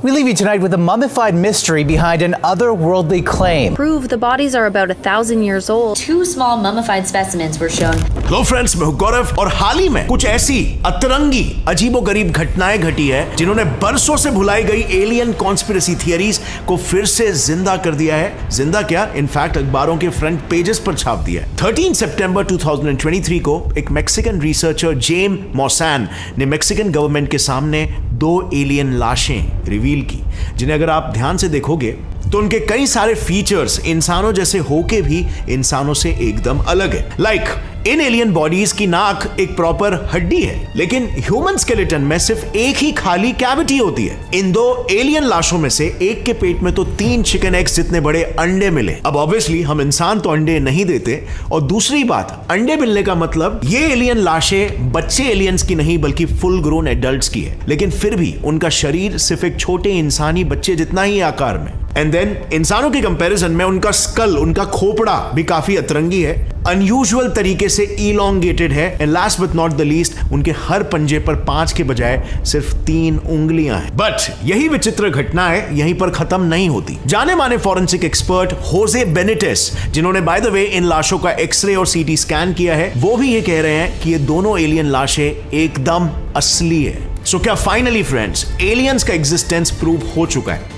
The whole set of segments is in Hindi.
We leave you tonight with a mummified mystery behind an otherworldly claim. Prove the bodies are about 1,000 years old. 2 small mummified specimens were shown. Hello friends, मैं हूं गौरव और हाल ही में कुछ ऐसी अतरंगी अजीबोगरीब घटनाएं घटी है जिन्होंने बरसों से भुलाई गई एलियन कॉन्स्पिरेसी थियरीज को फिर से जिंदा कर दिया है। जिंदा क्या, इनफैक्ट अखबारों के फ्रंट पेजेस पर छाप दिया है। 13 सितंबर 2023 को एक मैक्सिकन रिसर्चर जेम मॉसान ने मैक्सिकन गवर्नमेंट के सामने 2 एलियन लाशें रिवील की, जिन्हें अगर आप ध्यान से देखोगे तो उनके कई सारे फीचर्स इंसानों जैसे होके भी इंसानों से एकदम अलग है। लाइक इन एलियन बॉडीज की नाक एक प्रॉपर हड्डी है, लेकिन ह्यूमन स्केलेटन में सिर्फ एक ही खाली कैविटी होती है। इन 2 एलियन लाशों में से एक के पेट में तो 3 चिकन एग्स जितने बड़े अंडे मिले। अब ऑब्वियसली हम इंसान तो अंडे नहीं देते, और दूसरी बात, अंडे मिलने का मतलब ये एलियन लाशें बच्चे एलियंस की नहीं बल्कि फुल ग्रोन एडल्ट्स की है, लेकिन फिर भी उनका शरीर सिर्फ एक छोटे इंसानी बच्चे जितना ही आकार में। एंड देन इंसानों के कंपैरिजन में उनका स्कल, उनका खोपड़ा भी काफी अतरंगी है, अनयूजुअल तरीके से इलोंगेटेड है, and last but not the least उनके हर पंजे पर 5 के बजाय सिर्फ 3 उंगलियां हैं। बट यही विचित्र घटनाएं यहीं पर खत्म नहीं होती। जाने माने फॉरेंसिक एक्सपर्ट होजे बेनिटेस, जिन्होंने बाय द वे इन लाशों का एक्सरे और सीटी स्कैन किया है, वो भी ये कह रहे हैं कि ये दोनों एलियन लाशें एकदम असली है। सो क्या फाइनली फ्रेंड्स एलियंस का एग्जिस्टेंस प्रूव हो चुका है?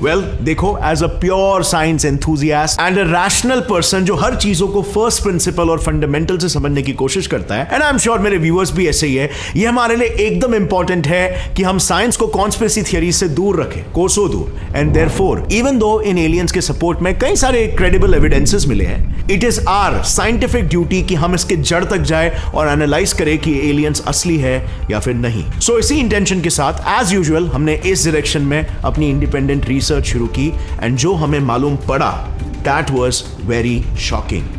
वेल, देखो, as a pure science enthusiast and a rational person जो हर चीजों को फर्स्ट प्रिंसिपल और फंडामेंटल से समझने की कोशिश करता है, एंड आई एम श्योर मेरे व्यूअर्स भी ऐसे ही है, ये हमारे लिए एकदम इंपॉर्टेंट है कि हम साइंस को कॉन्स्पिरेसी थियरी से दूर रखें, कोसों दूर। And therefore even though in aliens के सपोर्ट में कई सारे क्रेडिबल एविडेंसेस मिले हैं, it is our scientific duty कि हम इसके जड़ तक जाए और एनालाइज करें कि एलियंस असली है या फिर नहीं। सो इसी इंटेंशन के साथ एज यूजुअल हमने इस डायरेक्शन में अपनी इंडिपेंडेंट रिसर्च शुरू की, एंड जो हमें मालूम पड़ा दैट वाज वेरी शॉकिंग।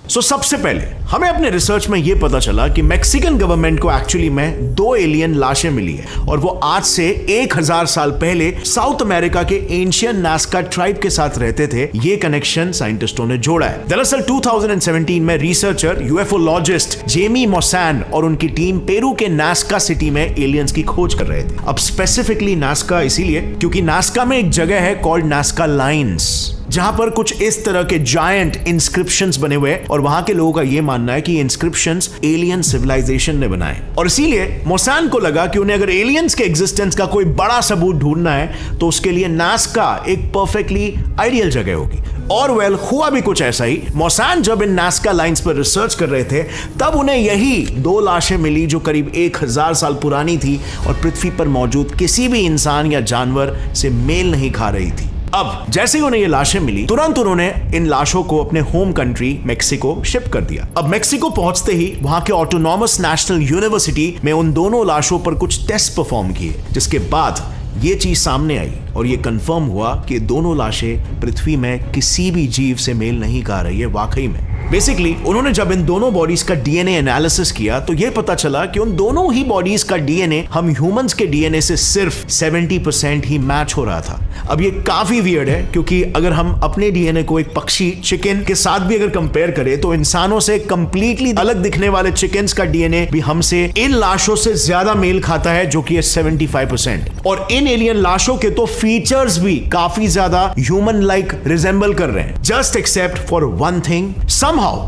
सो सबसे पहले हमें अपने रिसर्च में यह पता चला कि मैक्सिकन गवर्नमेंट को एक्चुअली में 2 एलियन लाशें मिली है, और वो आज से 1000 साल पहले साउथ अमेरिका के एंशियंट नास्का ट्राइब के साथ रहते थे। ये कनेक्शन साइंटिस्टों ने जोड़ा है। दरअसल 2017 में रिसर्चर यूएफओलॉजिस्ट जेमी मॉसान और उनकी टीम पेरू के नास्का सिटी में एलियंस की खोज कर रहे थे। अब स्पेसिफिकली नास्का इसीलिए क्योंकि नास्का में एक जगह है कॉल्ड नास्का लाइन्स, जहां पर कुछ इस तरह के जायंट इंस्क्रिप्शंस बने हुए, और वहां के लोगों का यह मानना है कि ये इंस्क्रिप्शंस एलियन सिविलाइजेशन ने बनाए। और इसीलिए मोसान को लगा कि उन्हें अगर एलियंस के एग्जिस्टेंस का कोई बड़ा सबूत ढूंढना है तो उसके लिए नास्का एक परफेक्टली आइडियल जगह होगी। और वेल, हुआ भी कुछ ऐसा ही। मोसान जब इन नास्का लाइंस पर रिसर्च कर रहे थे तब उन्हें यही 2 लाशें मिली जो करीब 1000 साल पुरानी थी और पृथ्वी पर मौजूद किसी भी इंसान या जानवर से मेल नहीं खा रही थी। अब जैसे ही उन्हें ये लाशें मिली, तुरंत उन्होंने इन लाशों को अपने होम कंट्री मेक्सिको शिप कर दिया। अब मेक्सिको पहुंचते ही वहां के ऑटोनॉमस नेशनल यूनिवर्सिटी में उन दोनों लाशों पर कुछ टेस्ट परफॉर्म किए, जिसके बाद ये चीज सामने आई और ये कंफर्म हुआ कि दोनों लाशें पृथ्वी में किसी भी जीव से मेल नहीं खा रही है वाकई में। बेसिकली उन्होंने जब इन दोनों बॉडीज का डीएनए एनालिसिस किया तो यह पता चला कि उन दोनों ही बॉडीज का डीएनए हम ह्यूमंस के डीएनए से सिर्फ 70% ही मैच हो रहा था। अब ये काफी वियर्ड है, क्योंकि अगर हम अपने डीएनए को एक पक्षी चिकन के साथ भी अगर कंपेयर करें तो इंसानों से कंप्लीटली अलग दिखने वाले चिकन्स का डीएनए भी हमसे इन लाशों से ज्यादा मेल खाता है, जो कि है 75%। और इन एलियन लाशों के तो फीचर्स भी काफी ज्यादा ह्यूमन लाइक रिजेंबल कर रहे हैं, just except for one thing,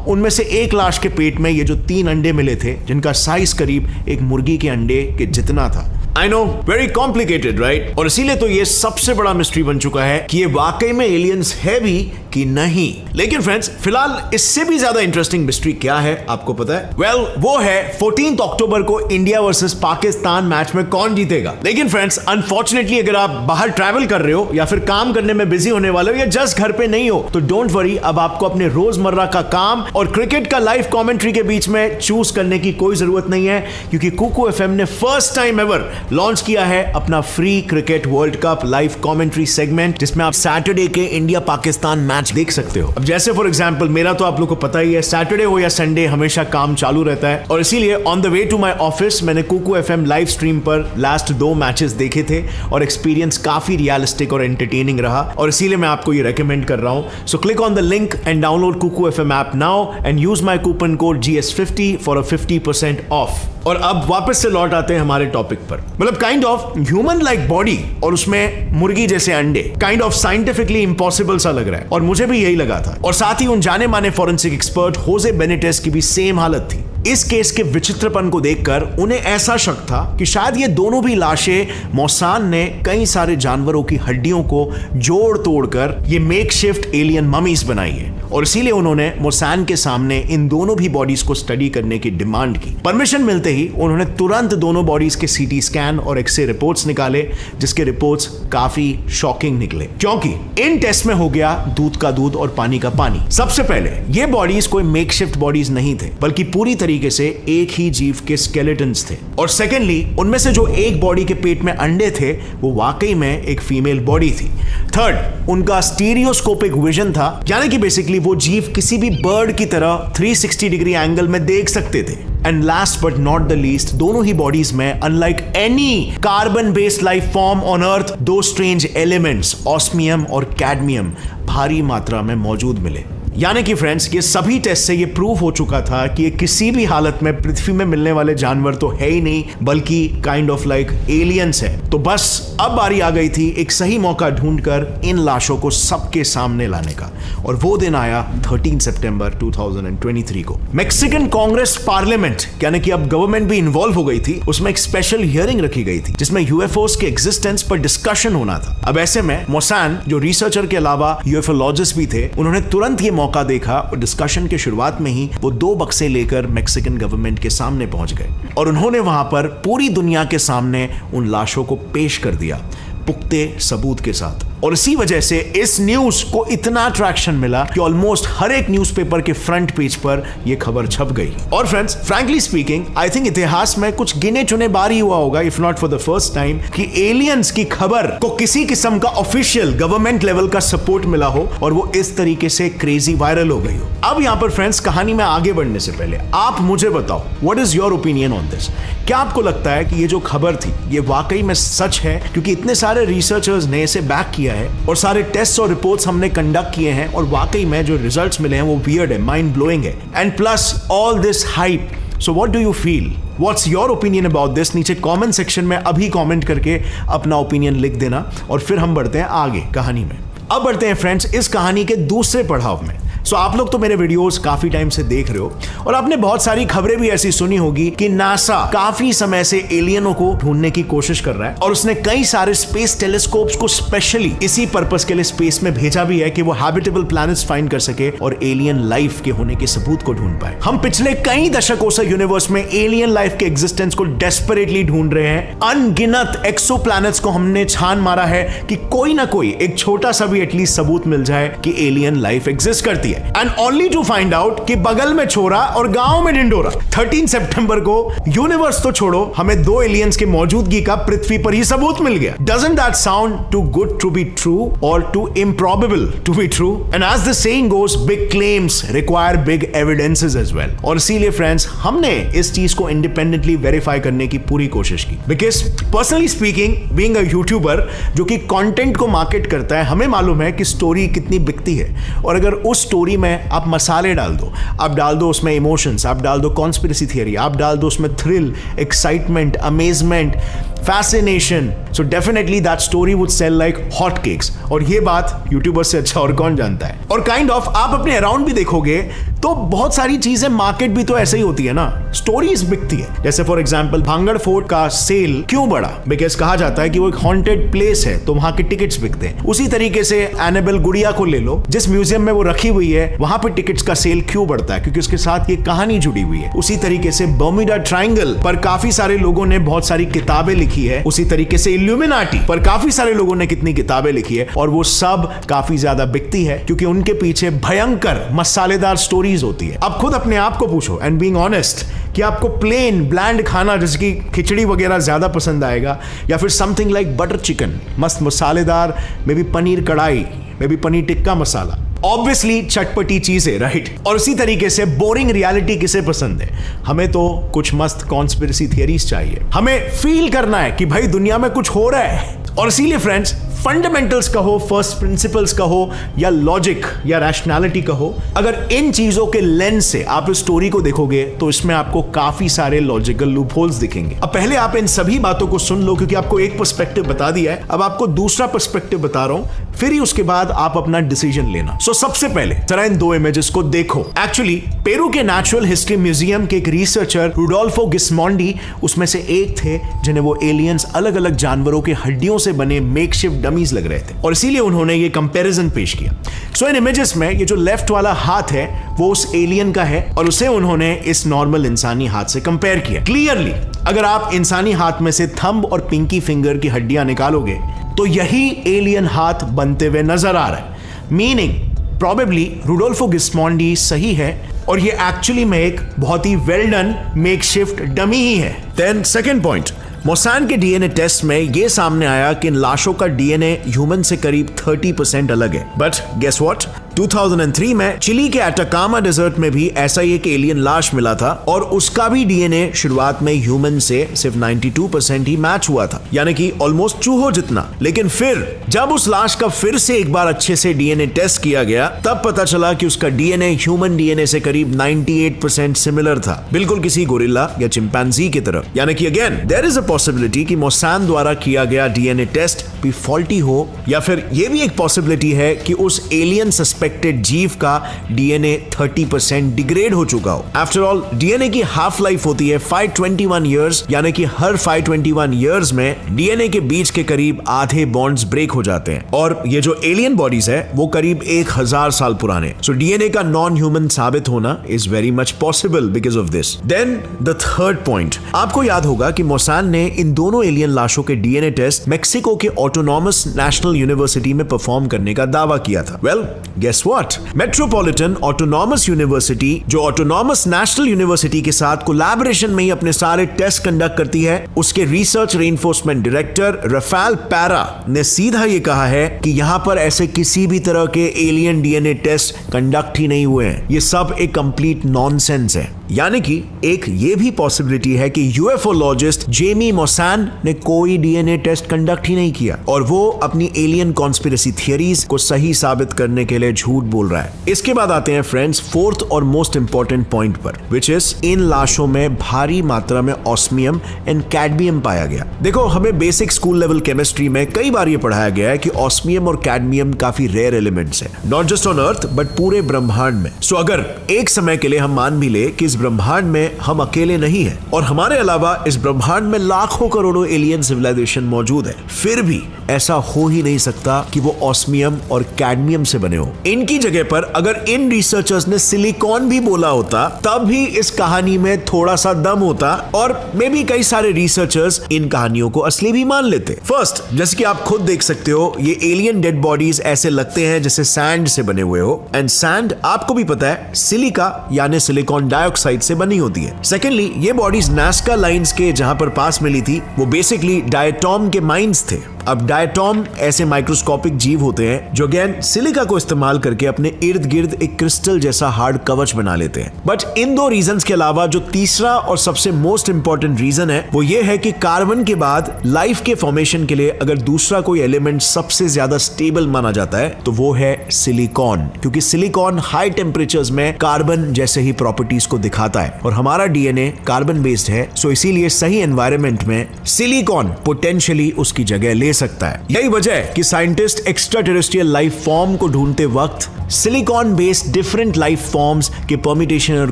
उनमें से एक लाश के पेट में ये जो 3 अंडे मिले थे, जिनका साइज करीब एक मुर्गी के अंडे के जितना था। I know, very complicated right? और इसीलिए तो ये सबसे बड़ा मिस्ट्री बन चुका है कि ये वाकई में एलियंस है भी कि नहीं। लेकिन फ्रेंड्स, फिलहाल इससे भी ज्यादा इंटरेस्टिंग मिस्ट्री क्या है आपको पता है? वेल, वो है 14 अक्टूबर को इंडिया वर्सेस पाकिस्तान मैच में कौन जीतेगा। लेकिन फ्रेंड्स, अनफॉर्चुनेटली अगर आप बाहर ट्रैवल कर रहे हो या फिर काम करने में बिजी होने वाले हो या जस्ट घर पे नहीं हो, तो डोंट वरी, अब आपको अपने रोजमर्रा का काम और क्रिकेट का लाइव कमेंट्री के बीच में चूज करने की कोई जरूरत नहीं है, क्योंकि कुकू एफएम ने फर्स्ट टाइम एवर लॉन्च किया है अपना free cricket world cup live commentary segment, जिसमें आप सैटरडे के इंडिया पाकिस्तान मैच देख सकते हो। अब जैसे फॉर एग्जांपल मेरा तो आप लोग को पता ही है, सैटरडे हो या संडे हमेशा काम चालू रहता है, और इसीलिए on the way to my office मैंने कुकू एफएम लाइव स्ट्रीम पर लास्ट 2 मैचेस देखे थे, और एक्सपीरियंस काफी रियलिस्टिक और एंटरटेनिंग रहा, और इसीलिए मैं आपको ये रेकमेंड कर रहा हूं। So click on the link and download Kuku FM app now and use my coupon code GS50 for a 50% off. और अब वापस से लौट आते हैं हमारे टॉपिक पर। मतलब kind of human like body और उसमें मुर्गी जैसे अंडे, काइंड ऑफ साइंटिफिकली इम्पॉसिबल सा लग रहा है, और मुझे भी यही लगा था। और साथ ही उन जाने माने फॉरेंसिक एक्सपर्ट होजे बेनिटेस की भी सेम हालत थी। इस केस के विचित्रपन को देखकर उन्हें ऐसा शक था कि शायद ये दोनों भी लाशें मोसाद ने कई सारे जानवरों की हड्डियों को जोड़ तोड़कर ये मेकशिफ्ट एलियन ममीज बनाई है, और इसीलिए उन्होंने मोसाद के सामने इन दोनों भी बॉडीज को स्टडी करने की डिमांड की। परमिशन मिलते ही उन्होंने तुरंत दोनों बॉडीज के सीटी स्कैन और एक्सरे रिपोर्ट्स निकाले, जिसके रिपोर्ट्स काफी शॉकिंग निकले, क्योंकि इन टेस्ट में हो गया दूध का दूध और पानी का पानी। सबसे पहले ये बॉडीज कोई मेकशिफ्ट बॉडीज नहीं थे, बल्कि पूरी तरीके से एक ही जीव के स्केलेटन्स थे। और सेकेंडली, उनमें से जो एक बॉडी के पेट में अंडे थे वो वाकई में एक फीमेल बॉडी थी। थर्ड, उनका स्टीरियोस्कोपिक विजन था, यानी कि बेसिकली वो जीव किसी भी बर्ड की तरह 360 डिग्री एंगल में देख सकते थे। And last but not the least, दोनों ही बॉडीज में unlike any carbon based life form on earth, दो स्ट्रेंज एलिमेंट्स ऑस्मियम और कैडमियम भारी मात्रा में मौजूद मिले। यानी कि फ्रेंड्स, ये सभी टेस्ट से ये प्रूव हो चुका था कि ये किसी भी हालत में पृथ्वी में मिलने वाले जानवर तो है ही नहीं, बल्कि काइंड ऑफ लाइक एलियंस है। तो बस अब बारी आ गई थी एक सही मौका ढूंढकर इन लाशों को सबके सामने लाने का, और वो दिन आया 13 सितंबर 2023 को। मैक्सिकन कांग्रेस पार्लियामेंट, यानी कि अब गवर्नमेंट भी इन्वॉल्व हो गई थी, उसमें एक स्पेशल हियरिंग रखी गई थी जिसमें यूएफओस के एग्जिस्टेंस पर डिस्कशन होना था। अब ऐसे में मोसाद, जो रिसर्चर के अलावा यूएफओलॉजिस्ट भी थे, उन्होंने तुरंत ये मौका देखा और डिस्कशन के शुरुआत में ही वो 2 बक्से लेकर मैक्सिकन गवर्नमेंट के सामने पहुंच गए, और उन्होंने वहां पर पूरी दुनिया के सामने उन लाशों को पेश कर दिया पुख्ते सबूत के साथ। और इसी वजह से इस न्यूज को इतना अट्रैक्शन मिला कि ऑलमोस्ट हर एक न्यूज़पेपर के फ्रंट पेज पर यह खबर छप गई। और friends, frankly speaking, I think इतिहास में कुछ गिने चुने बार ही हुआ होगा, if not for the first time, कि एलियंस की खबर को किसी किस्म का ऑफिशियल गवर्नमेंट लेवल का सपोर्ट मिला हो और वो इस तरीके से क्रेजी वायरल हो गई हो। अब यहां पर फ्रेंड्स, कहानी में आगे बढ़ने से पहले आप मुझे बताओ, what is your opinion on this? क्या आपको लगता है कि ये जो खबर थी ये वाकई में सच है? क्योंकि इतने सारे रिसर्चर्स ने इसे बैक किया है और सारे टेस्ट और रिपोर्ट्स हमने कंडक्ट किए हैं, और वाकई में जो रिजल्ट्स मिले हैं वो वियर्ड है, माइंड ब्लोइंग है, and plus all this hype. So what do you feel? What's your opinion about this? नीचे कमेंट सेक्शन में अभी कमेंट करके अपना ओपिनियन लिख देना, और फिर हम बढ़ते हैं आगे कहानी में। अब बढ़ते हैं फ्रेंड्स इस कहानी के दूसरे पड़ाव में। सो आप लोग तो मेरे वीडियोस काफी टाइम से देख रहे हो, और आपने बहुत सारी खबरें भी ऐसी सुनी होगी कि नासा काफी समय से एलियनों को ढूंढने की कोशिश कर रहा है, और उसने कई सारे स्पेस टेलीस्कोप्स को स्पेशली इसी पर्पस के लिए स्पेस में भेजा भी है कि वो हैबिटेबल प्लैनेट्स फाइंड कर सके और एलियन लाइफ के होने के सबूत को ढूंढ पाए। हम पिछले कई दशकों से यूनिवर्स में एलियन लाइफ के एग्जिस्टेंस को डेस्परेटली ढूंढ रहे हैं। अनगिनत एक्सो प्लैनेट्स को हमने छान मारा है कि कोई ना कोई एक छोटा सा भी एटलीस्ट सबूत मिल जाए कि एलियन लाइफ एग्जिस्ट करती है। And only to find out कि बगल में छोरा और गांव में ढिंडोरा। 13 सितंबर को यूनिवर्स तो छोड़ो, हमें 2 एलियंस की मौजूदगी का पृथ्वी पर ही सबूत मिल गया। Doesn't that sound too good to be true or too improbable to be true? And as the saying goes, big claims require big evidences as well. और इसीलिए फ्रेंड्स, हमने इस चीज को इंडिपेंडेंटली वेरीफाई करने की पूरी कोशिश की। Because personally speaking, being a YouTuber जो कि कंटेंट को मार्केट करता है, हमें मालूम है कि स्टोरी कितनी बिकती है, और अगर उस स्टोरी में आप मसाले डाल दो, आप डाल दो उसमें इमोशंस, आप डाल दो कॉन्स्पिरेसी थियरी, आप डाल दो उसमें thrill, excitement, amazement, fascination, so definitely that story would sell like hot cakes. और ये बात यूट्यूबर से अच्छा और कौन जानता है। और काइंड ऑफ आप अपने अराउंड भी देखोगे तो बहुत सारी चीजें, मार्केट भी तो ऐसे ही होती है ना, स्टोरीज बिकती है। जैसे फॉर एग्जांपल भांगड़ फोर्ट का सेल क्यों बढ़ा? बिकॉज कहा जाता है कि वो एक हॉन्टेड प्लेस है, तो वहां के टिकट्स बिकते हैं। उसी तरीके से एनाबेल गुड़िया को ले लो, जिस म्यूजियम में वो रखी हुई है, वहां पे टिकट्स का सेल क्यों बढ़ता है? क्योंकि उसके साथ ये कहानी जुड़ी हुई है। उसी तरीके से बर्मुडा ट्रायंगल पर काफी सारे लोगों ने बहुत सारी किताबें लिखी है। उसी तरीके से इल्यूमिनाटी पर काफी सारे लोगों ने कितनी किताबें लिखी है, और वो सब काफी ज्यादा बिकती है क्योंकि उनके पीछे भयंकर मसालेदार स्टोरीज होती है। अब खुद अपने आप को पूछो, एंड बीइंग ऑनेस्ट, कि आपको प्लेन ब्लैंड खाना जैसे कि खिचड़ी वगैरह ज्यादा पसंद आएगा, या फिर समथिंग लाइक बटर चिकन, मस्त मसालेदार, मे बी पनीर कढ़ाई, may be paneer tikka masala, obviously चटपटी चीजें, राइट? और इसी तरीके से बोरिंग रियलिटी किसे पसंद है? हमें तो कुछ मस्त कॉन्स्पिरेसी थियरीज चाहिए, हमें फील करना है कि भाई दुनिया में कुछ हो रहा है। और इसीलिए फ्रेंड्स, फंडामेंटल्स कहो, फर्स्ट प्रिंसिपल्स कहो, या लॉजिक या रैशनैलिटी कहो, अगर इन चीजों के लेंस से आप इस स्टोरी को देखोगे तो इसमें आपको काफी सारे लॉजिकल लूपहोल्स दिखेंगे। अब पहले आप इन सभी बातों को सुन लो, क्योंकि आपको एक पर्सपेक्टिव बता दिया है, अब आपको दूसरा पर्सपेक्टिव बता रहा हूं, फिर ही उसके बाद आप अपना डिसीजन लेना। सो सबसे पहले जरा इन दो इमेजेस को देखो। एक्चुअली पेरू के नेचुरल हिस्ट्री म्यूजियम के एक रिसर्चर रुडोल्फो गिस्मोंडी उसमें से एक थे जिन्हें वो एलियंस अलग अलग जानवरों के हड्डियों से बने मेकशिफ्ट डमीज लग रहे थे, और इसीलिए उन्होंने ये कंपैरिजन पेश किया। सो इन इमेजेस में ये जो लेफ्ट वाला हाथ है वो उस एलियन का है, और उसे उन्होंने इस नॉर्मल इंसानी हाथ से कंपेयर किया। क्लियरली अगर आप इंसानी हाथ में से थंब और पिंकी फिंगर की हड्डियां निकालोगे तो यही एलियन हाथ बनते हुए नजर आ रहा है। मीनिंग प्रोबेबली रुडोल्फो गिस्मोंडी सही है, और ये एक्चुअली में एक बहुत ही वेल डन मेकशिफ्ट डमी ही है। देन सेकंड पॉइंट, मोसान के डीएनए टेस्ट में यह सामने आया कि इन लाशों का डीएनए ह्यूमन से करीब 30% अलग है। बट गेस व्हाट, 2003 में चिली के अटाकामा डेजर्ट में भी ऐसा ही एक एलियन लाश मिला था, और उसका भी डीएनए शुरुआत में ह्यूमन से सिर्फ 92% ही मैच हुआ था, यानी कि ऑलमोस्ट चूहों जितना। लेकिन फिर जब उस लाश का फिर से एक बार अच्छे से डीएनए टेस्ट किया गया, तब पता चला कि उसका डीएनए ह्यूमन डीएनए से करीब 98% सिमिलर था, बिल्कुल किसी गोरिल्ला या चिंपैंजी की तरह। यानी कि again there is a possibility कि मोसान द्वारा किया गया डीएनए टेस्ट भी फॉल्टी हो, या फिर यह भी एक पॉसिबिलिटी है कि उस एलियन सस्पेक्टेड जीव का डीएनए 30% डिग्रेड हो चुका हो। आफ्टर ऑल डीएनए की हाफ लाइफ होती है 521 ईयर्स, यानी कि हर 521 ईयर्स में डीएनए के बीच के करीब आधे बॉन्ड्स ब्रेक हो जाते हैं, और ये जो एलियन बॉडीज है वो करीब 1000 साल पुराने। सो डीएनए का नॉन ह्यूमन साबित होना is very much possible because of this. Then the third point, आपको याद होगा कि मोसान ने इन दोनों एलियन लाशों के डीएनए टेस्ट मेक्सिको के ऑटोनॉमस नेशनल यूनिवर्सिटी में परफॉर्म करने का दावा किया था। Well guess what, metropolitan autonomous university, जो ऑटोनॉमस नेशनल यूनिवर्सिटी के साथ कोलैबोरेशन में ही अपने सारे टेस्ट कंडक्ट करती है, उसके research reinforcement director Rafale para ने सीधा ये कहा है कि यहां पर ऐसे किसी भी तरह के एलियन डीएनए टेस्ट कंडक्ट ही नहीं हुए हैं, ये सब एक कंप्लीट नॉनसेंस है। यानी कि एक ये भी पॉसिबिलिटी है कि यूएफओलॉजिस्ट जेमी मोसान ने कोई डीएनए टेस्ट कंडक्ट ही नहीं किया, और वो अपनी एलियन कॉन्स्पिरेसी थियरीज को सही साबित करने के लिए झूठ बोल रहा है। इसके बाद आते हैं फ्रेंड्स फोर्थ और मोस्ट इंपॉर्टेंट पॉइंट पर, विच इज इन लाशों में भारी मात्रा में ऑस्मियम एंड कैडमियम पाया गया। देखो, हमें बेसिक स्कूल लेवल केमिस्ट्री में कई बार ये पढ़ाया गया है कि ऑस्मियम और कैडमियम काफी रेयर एलिमेंट्स हैं, not just on earth but पूरे ब्रह्मांड में। सो अगर एक समय के लिए हम मान भी ले कि इस ब्रह्मांड में हम अकेले नहीं हैं, और हमारे अलावा इस ब्रह्मांड में लाखों करोड़ों एलियन सिविलाइजेशन मौजूद है, फिर भी ऐसा हो ही नहीं सकता कि वो ऑस्मियम और कैडमियम से बने हो। इनकी जगह पर अगर इन रिसर्चर्स ने सिलिकॉन भी बोला होता, तब भी इस कहानी में थोड़ा सा दम होता, और मे बी कई सारे रिसर्चर्स इन कहानियों को असली भी मान लेते। फर्स्ट, जैसे कि आप खुद देख सकते हो, ये एलियन डेड बॉडीज ऐसे लगते हैं जैसे सैंड से बने हुए हो, एंड सैंड आपको भी पता है सिलिका यानी सिलिकॉन डाइऑक्साइड से बनी होती है। सेकेंडली, ये बॉडीज नास्का लाइंस के जहां पर पास मिली थी वो बेसिकली डायटॉम के माइंस थे। अब डायटॉम ऐसे माइक्रोस्कोपिक जीव होते हैं जो अगेन सिलिका को इस्तेमाल करके अपने इर्द गिर्द एक क्रिस्टल जैसा हार्ड कवच बना लेते हैं। बट इन दो रीजंस के अलावा जो तीसरा और सबसे मोस्ट इंपॉर्टेंट रीजन है वो ये है कि कार्बन के बाद लाइफ के फॉर्मेशन के लिए अगर दूसरा कोई एलिमेंट सबसे ज्यादा स्टेबल माना जाता है तो वो है सिलिकॉन, क्योंकि सिलिकॉन हाई टेम्परेचर्स में कार्बन जैसे ही प्रॉपर्टीज को दिखाता है, और हमारा डीएनए कार्बन बेस्ड है। सो इसीलिए सही एनवायरनमेंट में सिलिकॉन पोटेंशियली उसकी जगह ले सकता है। यही वजह है कि scientist extra terrestrial life form को ढूंढते वक्त silicon based different life forms के परम्यूटेशन और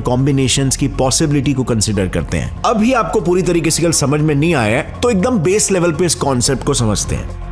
कॉम्बिनेशंस की पॉसिबिलिटी को कंसीडर करते हैं। अभी आपको पूरी तरीके से समझ में नहीं आया है तो एकदम बेस लेवल पे इस कॉन्सेप्ट को समझते हैं।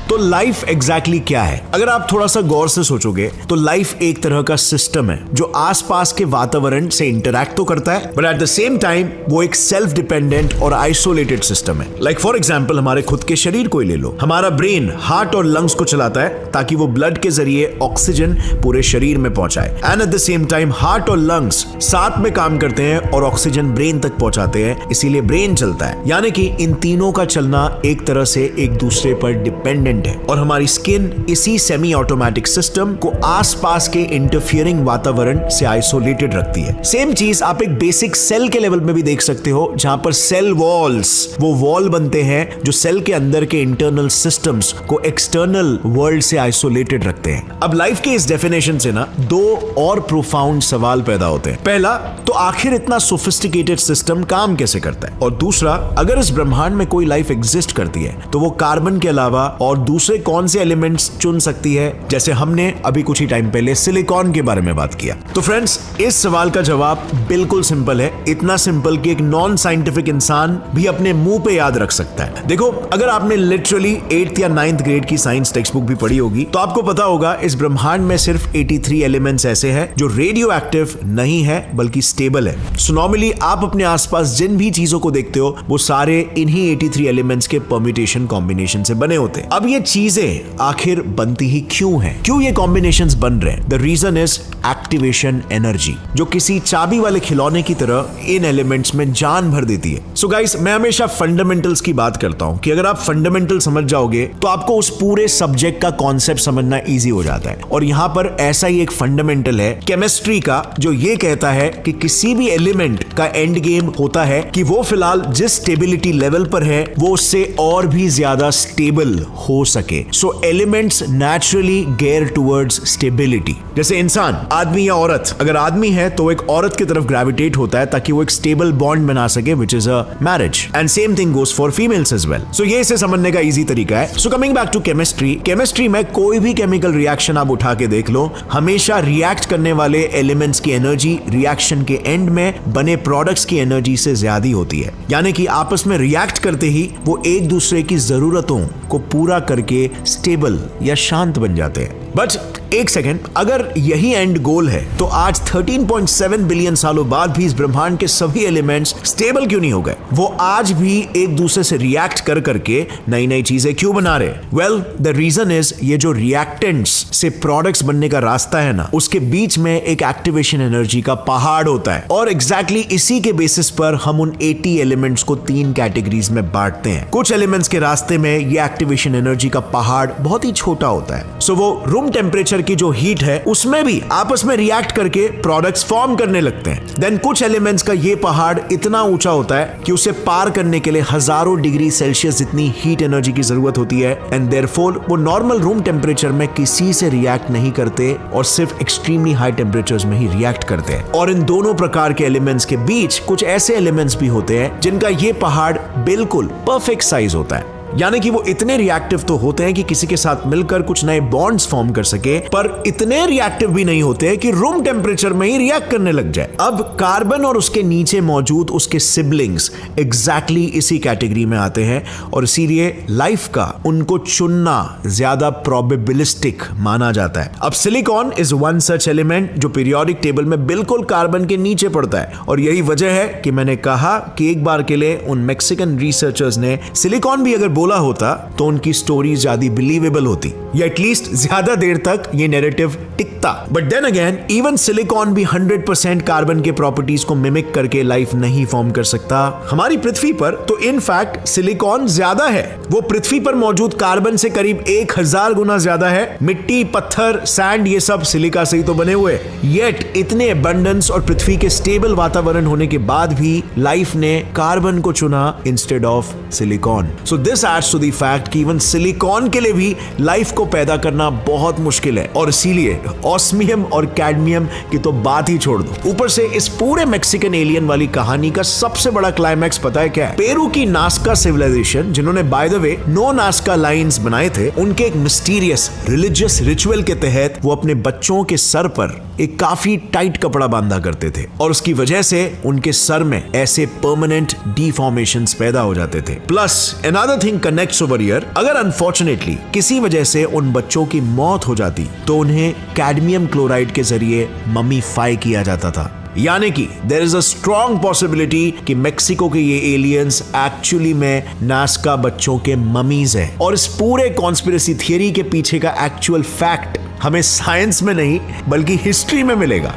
तो लाइफ एग्जैक्टली क्या है? अगर आप थोड़ा सा गौर से सोचोगे तो लाइफ एक तरह का सिस्टम है जो आसपास के वातावरण से इंटरैक्ट तो करता है, but at the same time वो एक सेल्फ डिपेंडेंट और आइसोलेटेड सिस्टम है। लाइक फॉर एग्जांपल, हमारे खुद के शरीर को ही ले लो। हमारा ब्रेन हार्ट और लंग्स को चलाता है ताकि वो ब्लड के जरिए ऑक्सीजन पूरे शरीर में पहुंचाए, and at the same time heart और लंग्स साथ में काम करते हैं और ऑक्सीजन ब्रेन तक पहुंचाते हैं, इसीलिए ब्रेन चलता है। यानी कि इन तीनों का चलना एक तरह से एक दूसरे पर डिपेंडेंट एलिमेंट है और हमारी स्किन इसी सेमी ऑटोमेटिक सिस्टम को आसपास के इंटरफियरिंग वातावरण से आइसोलेटेड रखती है। सेम चीज आप एक बेसिक सेल के लेवल में भी देख सकते हो, जहां पर सेल वॉल्स, वो वॉल बनते हैं जो सेल के अंदर के इंटरनल सिस्टम्स को एक्सटर्नल वर्ल्ड से आइसोलेटेड रखते हैं। अब लाइफ के इस डेफिनेशन से ना दो और प्रोफाउंड सवाल पैदा होते हैं। पहला, तो आखिर इतना सोफिस्टिकेटेड सिस्टम काम कैसे करता है, और दूसरा, अगर इस ब्रह्मांड में कोई लाइफ एग्जिस्ट करती है तो वो कार्बन के अलावा और दूसरे कौन से एलिमेंट्स चुन सकती है, जैसे हमने अभी कुछ ही टाइम पहले सिलिकॉन के बारे में बात किया। तो फ्रेंड्स, इस सवाल का जवाब बिल्कुल सिंपल है, इतना सिंपल कि एक नॉन साइंटिफिक इंसान भी अपने मुंह पे याद रख सकता है। देखो, अगर आपने लिटरली 8th या 9th ग्रेड की साइंस टेक्स्ट बुक भी पढ़ी होगी तो आपको पता होगा इस ब्रह्मांड में सिर्फ 83 एलिमेंट्स ऐसे हैं जो रेडियो एक्टिव नहीं है बल्कि स्टेबल है। सो नॉर्मली आप अपने आसपास जिन भी चीजों को देखते हो वो सारे इन्हीं 83 एलिमेंट्स के परम्यूटेशन कॉम्बिनेशन से बने होते हैं। अब ये चीजें आखिर बनती ही क्यों हैं? क्यों ये कॉम्बिनेशंस बन रहे हैं? The reason is activation energy, जो किसी चाबी वाले खिलौने की तरह इन एलिमेंट्स में जान भर देती है। सो गाइस, मैं हमेशा फंडामेंटल्स की बात करता हूं कि अगर आप फंडामेंटल समझ जाओगे तो आपको उस पूरे सब्जेक्ट का कॉन्सेप्ट समझना इजी हो जाता है। और यहां पर ऐसा ही एक फंडामेंटल है केमिस्ट्री का, जो ये कहता है कि किसी भी एलिमेंट का एंड गेम होता है कि वो फिलहाल जिस स्टेबिलिटी लेवल पर है वो उससे और भी ज्यादा स्टेबल हो सके। So elements naturally gear towards stability. जैसे इंसान, आदमी या औरत, अगर आदमी है तो एक औरत की तरफ ग्रेविटेट होता है ताकि वो एक स्टेबल बॉन्ड बना सके, which is a marriage, and same thing goes for females as well. So ये इसे समझने का इजी तरीका है। So coming back to chemistry, chemistry में कोई भी केमिकल रिएक्शन आप उठा के देख लो, हमेशा रिएक्ट करने वाले एलिमेंट्स की एनर्जी रिएक्शन के एंड में बने प्रोडक्ट्स की एनर्जी से ज्यादा होती है। यानी कि आपस में रिएक्ट करते ही वो एक दूसरे की जरूरतों को पूरा करके स्टेबल या शांत बन जाते हैं। बट एक सेकेंड, अगर यही एंड गोल है तो आज 13.7 बिलियन सालों बाद भी इस ब्रह्मांड के सभी एलिमेंट्स स्टेबल क्यों नहीं हो गए? वो आज भी एक दूसरे से रिएक्ट कर करके नई नई चीजें क्यों बना रहे? वेल, द रीजन इज ये जो रिएक्टेंट्स से प्रोडक्ट्स बनने का रास्ता है ना, उसके बीच में एक एक्टिवेशन एनर्जी का पहाड़ होता है। और एग्जैक्टली इसी के बेसिस पर हम उन 80 एलिमेंट्स को 3 कैटेगरीज में बांटते हैं। कुछ एलिमेंट्स के रास्ते में ये एक्टिवेशन एनर्जी का पहाड़ बहुत ही छोटा होता है। सो वो रूम टेम्परेचर की जो हीट है उसमें भी आपस में रिएक्ट करके प्रोडक्ट्स फॉर्म करने लगते हैं। देन कुछ एलिमेंट्स का ये पहाड़ इतना ऊंचा होता है कि उसे पार करने के लिए हजारों डिग्री सेल्सियस जितनी हीट एनर्जी की जरूरत होती है, एंड देयरफॉर वो नॉर्मल रूम टेम्परेचर में किसी से रिएक्ट नहीं करते और सिर्फ एक्सट्रीमली हाई टेम्परेचर्स में ही रिएक्ट करते हैं। और इन दोनों प्रकार के एलिमेंट्स के बीच कुछ ऐसे एलिमेंट्स भी होते हैं जिनका ये पहाड़ बिल्कुल परफेक्ट साइज होता है। यानी कि वो इतने रिएक्टिव तो होते हैं कि किसी के साथ मिलकर कुछ नए बॉन्ड्स फॉर्म कर सके, पर इतने रिएक्टिव भी नहीं होते हैं कि रूम टेम्परेचर में ही रिएक्ट करने लग जाए। अब कार्बन और उसके नीचे मौजूद उसके सिबलिंग्स एग्जैक्टली इसी कैटेगरी में आते हैं, और इसीलिए लाइफ का उनको चुनना ज्यादा प्रोबेबिलिस्टिक माना जाता है। अब silicon is one such element जो पीरियोडिक टेबल में बिल्कुल कार्बन के नीचे पड़ता है, और यही वजह है कि मैंने कहा कि एक बार के लिए उन मैक्सिकन रिसर्चर्स ने सिलिकॉन भी अगर बोला होता तो उनकी स्टोरी ज्यादा बिलीवेबल होती, या एटलीस्ट ज्यादा देर तक ये नैरेटिव टिकता। But then again, even silicon भी 100% कार्बन के प्रॉपर्टीज को मिमिक करके लाइफ नहीं फॉर्म कर सकता। हमारी पृथ्वी पर तो इनफैक्ट सिलिकॉन ज्यादा है, वो पृथ्वी पर मौजूद कार्बन से करीब 1000 गुना ज्यादा है। मिट्टी, पत्थर, सैंड, ये सब सिलिका से ही तो बने हुए। येट इतने अबंडेंस और पृथ्वी के स्टेबल वातावरण होने के बाद भी लाइफ ने कार्बन को चुना instead of silicon. So this adds to the fact कि इवन सिलिकॉन के लिए भी लाइफ को पैदा करना बहुत मुश्किल है, और इसीलिए ऑस्मियम और कैडमियम की तो बात ही छोड़ दो। ऊपर से इस पूरे मैक्सिकन एलियन वाली कहानी का सबसे बड़ा क्लाइमैक्स पता है क्या है? पेरू की नास्का सिविलाइजेशन, जिन्होंने by the way no Nazca lines बनाए थे, उनके एक मिस्टीरियस रिलीजियस रिचुअल के तहत वो अपने बच्चों के सर पर एक काफी टाइट कपड़ा बांधा करते थे, और उसकी वजह से उनके सर में ऐसे परमानेंट डिफॉर्मेशंस पैदा हो जाते थे। Plus another thing connects over here, अगर अनफॉर्चुनेटली किसी वजह से उन बच्चों की मौत हो जाती तो उन्हें कैडमियम क्लोराइड के जरिए ममीफाई किया जाता था। यानी कि there is a strong possibility कि मेक्सिको के ये एलियंस एक्चुअली में नास्का बच्चों के ममीज हैं, और इस पूरे कॉन्स्पिरेसी थियरी के पीछे का एक्चुअल फैक्ट हमें साइंस में नहीं बल्कि हिस्ट्री में मिलेगा।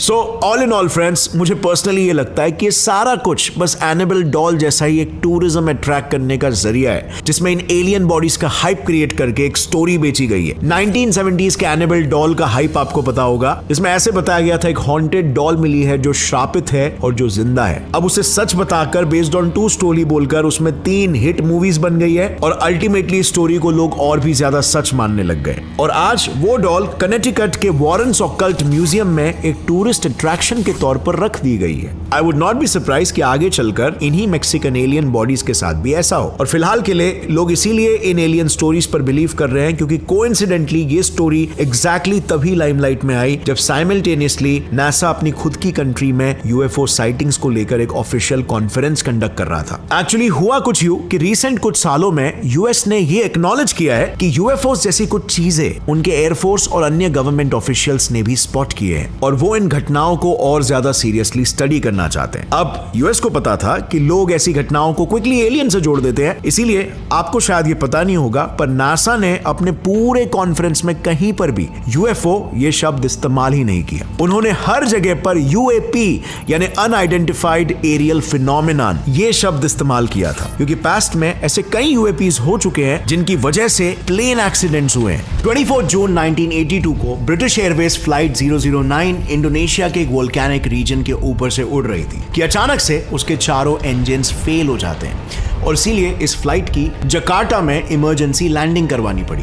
So all in all friends, मुझे पर्सनली ये लगता है कि सारा कुछ बस एनाबेल डॉल जैसा ही एक टूरिज्म अट्रैक्ट करने का जरिया है, जिसमें इन एलियन बॉडीज का हाइप क्रिएट करके एक स्टोरी बेची गई है। 1970s के एनाबेल डॉल का हाइप आपको पता होगा, जिसमें ऐसे बताया गया था एक हॉन्टेड डॉल मिली है जो श्रापित है और जो जिंदा है। अब उसे सच बताकर बेस्ड ऑन 2 स्टोरी बोलकर उसमें 3 हिट मूवीज बन गई है और अल्टीमेटली स्टोरी को लोग और भी ज्यादा सच मानने लग गए। और आज वो डॉल कनेटिकट के वॉरेन्स ऑकल्ट म्यूजियम में एक टूरिस्ट अट्रैक्शन के तौर पर रख दी गई है। I would not be surprise कि आगे चलकर इन्हीं मैक्सिकन एलियन बॉडीज के साथ भी ऐसा हो। और फिलहाल के लिए लोग इसीलिए इन एलियन स्टोरीज पर बिलीव कर रहे हैं क्योंकि कोइंसिडेंटली ये स्टोरी एग्जैक्टली तभी लाइमलाइट में आई जब साइमल्टेनियसली नासा अपनी खुद की कंट्री में यूएफओ साइटिंग्स को लेकर एक ऑफिशियल कॉन्फ्रेंस कंडक्ट कर रहा था। एक्चुअली हुआ कुछ यूं कि रिसेंट कुछ सालों में यूएस ने ये एक्नॉलेज किया है कि यूएफओ जैसी कुछ चीजें उनके एयरफोर्स और अन्य गवर्नमेंट ऑफिशियल्स ने भी स्पॉट किए हैं और वो इन घटनाओं को और ज्यादा सीरियसली स्टडी करना चाहते हैं। अब यूएस को पता था कि लोग ऐसी घटनाओं को क्विकली एलियन से जोड़ देते हैं, इसीलिए आपको शायद ये पता नहीं होगा पर नासा ने अपने पूरे कॉन्फ्रेंस में कहीं पर भी यूएफओ ये शब्द इस्तेमाल ही नहीं किया। उन्होंने हर जगह पर यूएपी यानी अनआइडेंटिफाइड एरियल फिनोमेनन ये शब्द इस्तेमाल किया था, क्योंकि पास्ट में ऐसे कई यूएपीज हो चुके हैं जिनकी वजह से प्लेन एक्सीडेंट्स हुए हैं। 24 जून 1982 को ब्रिटिश एयरवेज फ्लाइट 009 इंडोनेशिया के एक वोल्केनिक रीजन के ऊपर से उड़ रही थी कि अचानक से उसके चारों इंजन्स फेल हो जाते हैं और इसीलिए इस फ्लाइट की जकार्ता में इमरजेंसी लैंडिंग करवानी पड़ी।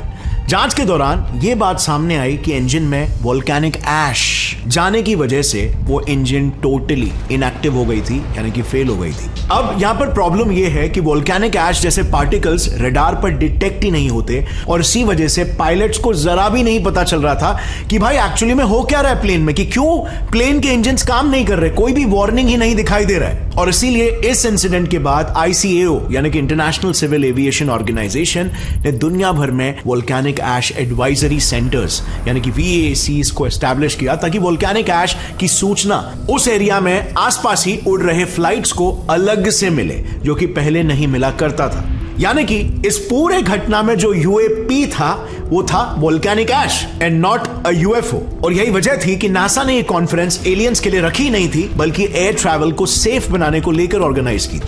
जांच के दौरान यह बात सामने आई कि इंजन में वोल्केनिक ऐश जाने की वजह से वो इंजन टोटली इनएक्टिव हो गई थी, यानी कि फेल हो गई थी। अब यहां पर प्रॉब्लम यह है कि वोल्केनिक ऐश जैसे पार्टिकल्स रडार पर डिटेक्ट ही नहीं होते और इसी वजह से पायलट्स को जरा भी नहीं पता चल रहा था कि भाई एक्चुअली में हो क्या रहा है प्लेन में, कि क्यों प्लेन के इंजन्स काम नहीं कर रहे, कोई भी वार्निंग ही नहीं दिखाई दे रहा है। और इसीलिए इस इंसिडेंट के बाद ICAO यानी कि इंटरनेशनल सिविल एविएशन ऑर्गेनाइजेशन ने दुनिया भर में वोल्केनिक ऐश एडवाइजरी सेंटर्स यानी कि VACs को एस्टैब्लिश किया ताकि वोल्केनिक ऐश की सूचना उस एरिया में आसपास ही उड़ रहे फ्लाइट्स को अलग से मिले, जो कि पहले नहीं मिला करता था। यानी कि इस पूरे घटना में जो UAP था वो था volcanic ash and not a UFO। और यही वजह थी कि नासा ने ये कॉन्फ्रेंस एलियंस के लिए रखी नहीं थी बल्कि एयर ट्रैवल को सेफ बनाने को लेकर ऑर्गेनाइज की।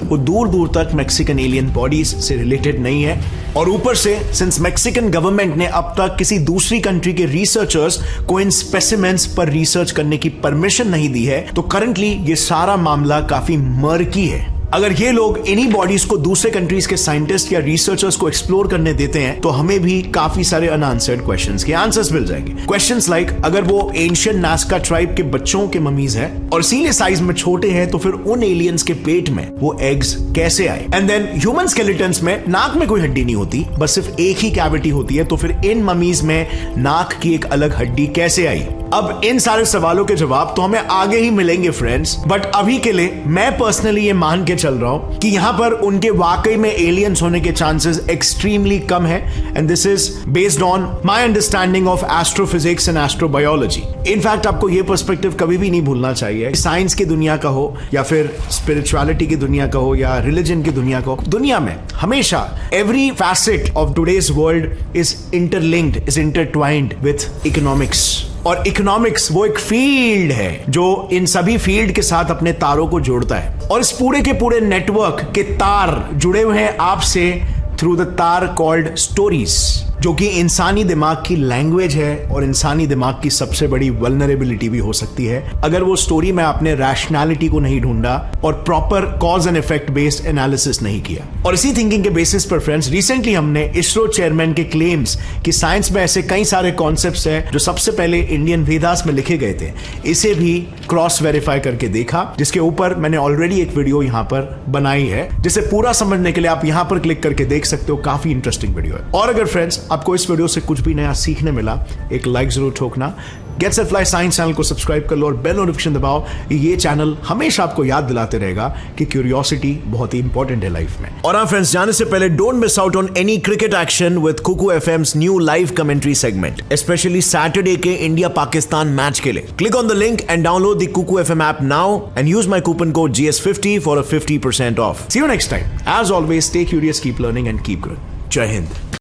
वो दूर दूर तक मैक्सिकन एलियन बॉडीज से रिलेटेड नहीं है। और ऊपर से सिंस मैक्सिकन गवर्नमेंट ने अब तक किसी दूसरी कंट्री के रिसर्चर्स को इन स्पेसिमेंस पर रिसर्च करने की परमिशन नहीं दी है, तो करंटली ये सारा मामला काफी मर्की है। अगर ये लोग इन्हीं बॉडीज को दूसरे कंट्रीज के साइंटिस्ट या रिसर्चर्स को एक्सप्लोर करने देते हैं तो हमें भी काफी सारे अनआंसर्ड क्वेश्चंस के आंसर्स मिल जाएंगे। क्वेश्चंस लाइक अगर वो एंशिएंट नास्का ट्राइब के बच्चों के ममीज है और इसीलिए साइज में छोटे हैं तो फिर उन एलियंस के पेट में वो एग्स कैसे आए। एंड देन ह्यूमन स्केलेटन्स में नाक में कोई हड्डी नहीं होती, बस सिर्फ एक ही कैविटी होती है, तो फिर इन ममीज में नाक की एक अलग हड्डी कैसे आई। अब इन सारे सवालों के जवाब तो हमें आगे ही मिलेंगे फ्रेंड्स, बट अभी के लिए मैं पर्सनली ये मान के चल रहा हूं कि यहां पर उनके वाकई में एलियंस होने के चांसेस एक्सट्रीमली कम है and this is based on my understanding of astrophysics and astrobiology. In fact आपको ये पर्सपेक्टिव कभी भी नहीं भूलना चाहिए, साइंस की दुनिया का हो या फिर स्पिरिचुअलिटी की दुनिया का हो या रिलीजन की दुनिया का हो, दुनिया में हमेशा every facet of today's world is interlinked, is intertwined with economics. और इकोनॉमिक्स वो एक फील्ड है जो इन सभी फील्ड के साथ अपने तारों को जोड़ता है और इस पूरे के पूरे नेटवर्क के तार जुड़े हुए हैं आपसे थ्रू द तार कॉल्ड स्टोरीज, जो कि इंसानी दिमाग की लैंग्वेज है और इंसानी दिमाग की सबसे बड़ी वल्नरेबिलिटी भी हो सकती है अगर वो स्टोरी में आपने रैशनैलिटी को नहीं ढूंढा और proper cause and effect based analysis नहीं किया। और इसी थिंकिंग के बेसिस पर फ्रेंड्स रिसेंटली हमने इसरो चेयरमैन के क्लेम्स कि साइंस में ऐसे कई सारे कॉन्सेप्ट्स हैं जो सबसे पहले इंडियन वेदास में लिखे गए थे, इसे भी क्रॉस वेरीफाई करके देखा, जिसके ऊपर मैंने ऑलरेडी एक वीडियो यहां पर बनाई है, जिसे पूरा समझने के लिए आप यहां पर क्लिक करके देख सकते हो। काफी इंटरेस्टिंग वीडियो है। और अगर फ्रेंड्स आपको इस वीडियो से कुछ भी नया सीखने मिला, एक लाइक जरूर ठोकना, Get Set Fly Science channel को सब्सक्राइब कर लो और बेल नोटिफिकेशन दबाओ। ये चैनल हमेशा आपको याद दिलाते रहेगा कि क्यूरियोसिटी बहुत ही इंपॉर्टेंट है लाइफ में। और हाँ फ्रेंड्स, जाने से पहले don't miss out on any cricket action with Kuku FM's new live commentary segment, specially Saturday के इंडिया पाकिस्तान मैच के लिए। Click on the link and download the Kuku FM app now and use my coupon code GS50 for a 50% off. See you next time. As always, stay curious, keep learning and keep growing. जय हिंद।